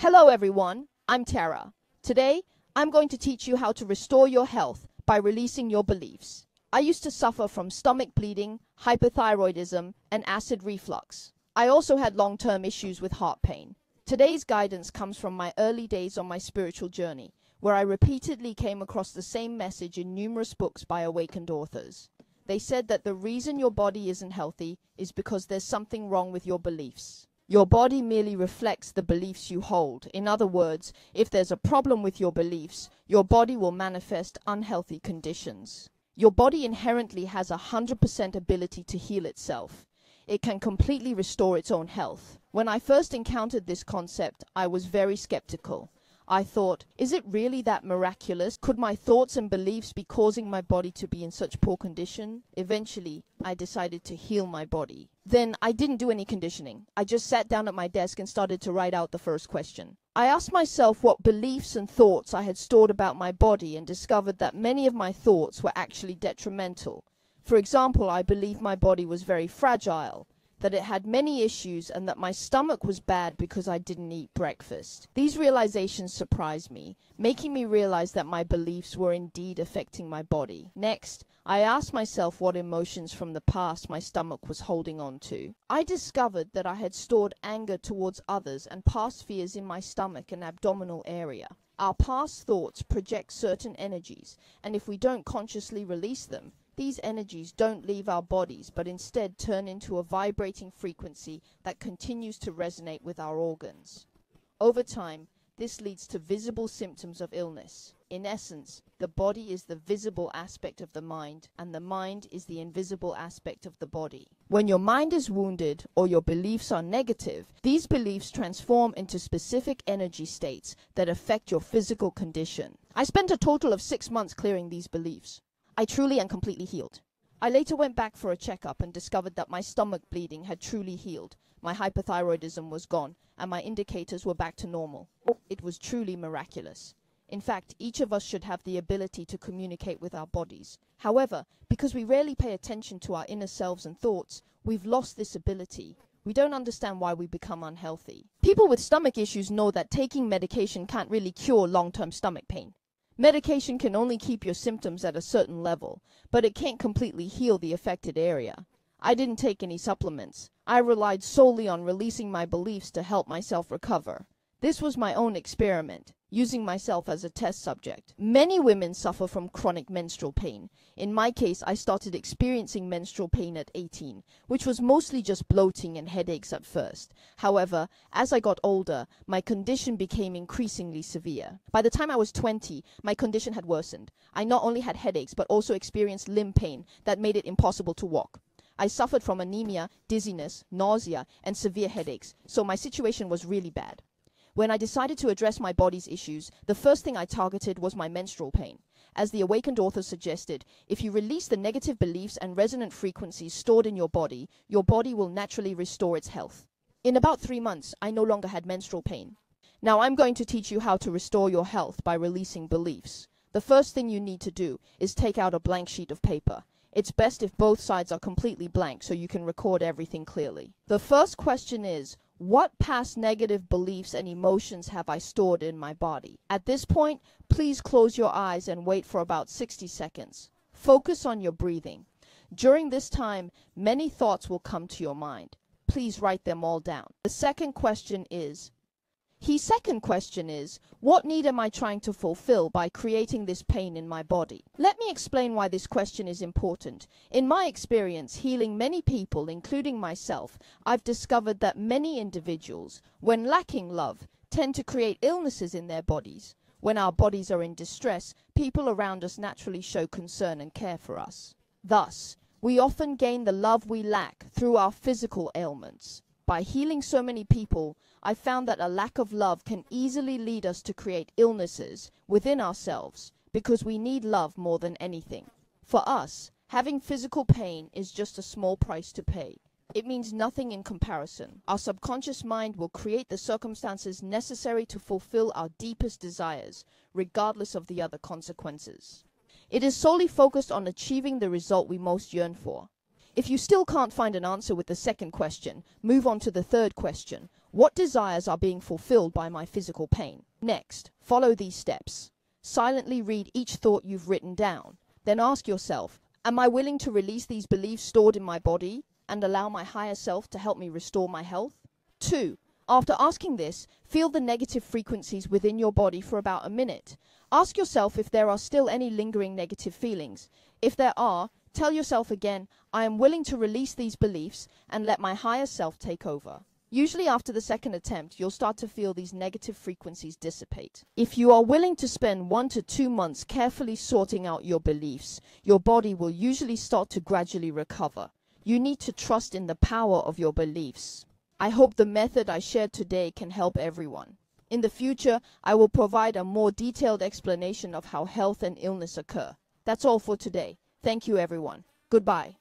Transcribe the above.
Hello everyone, I'm Tara. Today, I'm going to teach you how to restore your health by releasing your beliefs. I used to suffer from stomach bleeding, hypothyroidism, and acid reflux. I also had long-term issues with heart pain. Today's guidance comes from my early days on my spiritual journey, where I repeatedly came across the same message in numerous books by awakened authors. They said that the reason your body isn't healthy is because there's something wrong with your beliefs. Your body merely reflects the beliefs you hold. In other words, if there's a problem with your beliefs, your body will manifest unhealthy conditions. Your body inherently has 100% ability to heal itself. It can completely restore its own health. When I first encountered this concept, I was very skeptical. I thought, is it really that miraculous? Could my thoughts and beliefs be causing my body to be in such poor condition? Eventually, I decided to heal my body. Then I didn't do any conditioning. I just sat down at my desk and started to write out the first question. I asked myself what beliefs and thoughts I had stored about my body and discovered that many of my thoughts were actually detrimental. For example, I believed my body was very fragile, that it had many issues, and that my stomach was bad because I didn't eat breakfast. These realizations surprised me, making me realize that my beliefs were indeed affecting my body. Next, I asked myself what emotions from the past my stomach was holding on to. I discovered that I had stored anger towards others and past fears in my stomach and abdominal area. Our past thoughts project certain energies, and if we don't consciously release them, these energies don't leave our bodies, but instead turn into a vibrating frequency that continues to resonate with our organs. Over time, this leads to visible symptoms of illness. In essence, the body is the visible aspect of the mind, and the mind is the invisible aspect of the body. When your mind is wounded or your beliefs are negative, these beliefs transform into specific energy states that affect your physical condition. I spent a total of 6 months clearing these beliefs. I truly and completely healed. I later went back for a checkup and discovered that my stomach bleeding had truly healed, my hypothyroidism was gone, and my indicators were back to normal. It was truly miraculous. In fact, each of us should have the ability to communicate with our bodies. However, because we rarely pay attention to our inner selves and thoughts, we've lost this ability. We don't understand why we become unhealthy. People with stomach issues know that taking medication can't really cure long-term stomach pain. Medication can only keep your symptoms at a certain level, but it can't completely heal the affected area. I didn't take any supplements. I relied solely on releasing my beliefs to help myself recover. This was my own experiment, using myself as a test subject. Many women suffer from chronic menstrual pain. In my case, I started experiencing menstrual pain at 18, which was mostly just bloating and headaches at first. However, as I got older, my condition became increasingly severe. By the time I was 20, my condition had worsened. I not only had headaches, but also experienced limb pain that made it impossible to walk. I suffered from anemia, dizziness, nausea, and severe headaches, so my situation was really bad. When I decided to address my body's issues, the first thing I targeted was my menstrual pain. As the awakened author suggested, if you release the negative beliefs and resonant frequencies stored in your body will naturally restore its health. In about 3 months, I no longer had menstrual pain. Now I'm going to teach you how to restore your health by releasing beliefs. The first thing you need to do is take out a blank sheet of paper. It's best if both sides are completely blank so you can record everything clearly. The first question is, what past negative beliefs and emotions have I stored in my body? At this point, please close your eyes and wait for about 60 seconds. Focus on your breathing. During this time, many thoughts will come to your mind. Please write them all down. The second question is, what need am I trying to fulfill by creating this pain in my body? Let me explain why this question is important. In my experience, healing many people, including myself, I've discovered that many individuals, when lacking love, tend to create illnesses in their bodies. When our bodies are in distress, people around us naturally show concern and care for us. Thus, we often gain the love we lack through our physical ailments. By healing so many people, I found that a lack of love can easily lead us to create illnesses within ourselves because we need love more than anything. For us, having physical pain is just a small price to pay. It means nothing in comparison. Our subconscious mind will create the circumstances necessary to fulfill our deepest desires, regardless of the other consequences. It is solely focused on achieving the result we most yearn for. If you still can't find an answer with the second question, move on to the third question. What desires are being fulfilled by my physical pain? Next, follow these steps. Silently read each thought you've written down. Then ask yourself, am I willing to release these beliefs stored in my body and allow my higher self to help me restore my health? 2. After asking this, feel the negative frequencies within your body for about a minute. Ask yourself if there are still any lingering negative feelings. If there are, tell yourself again, I am willing to release these beliefs and let my higher self take over. Usually after the second attempt, you'll start to feel these negative frequencies dissipate. If you are willing to spend 1 to 2 months carefully sorting out your beliefs, your body will usually start to gradually recover. You need to trust in the power of your beliefs. I hope the method I shared today can help everyone. In the future, I will provide a more detailed explanation of how health and illness occur. That's all for today. Thank you, everyone. Goodbye.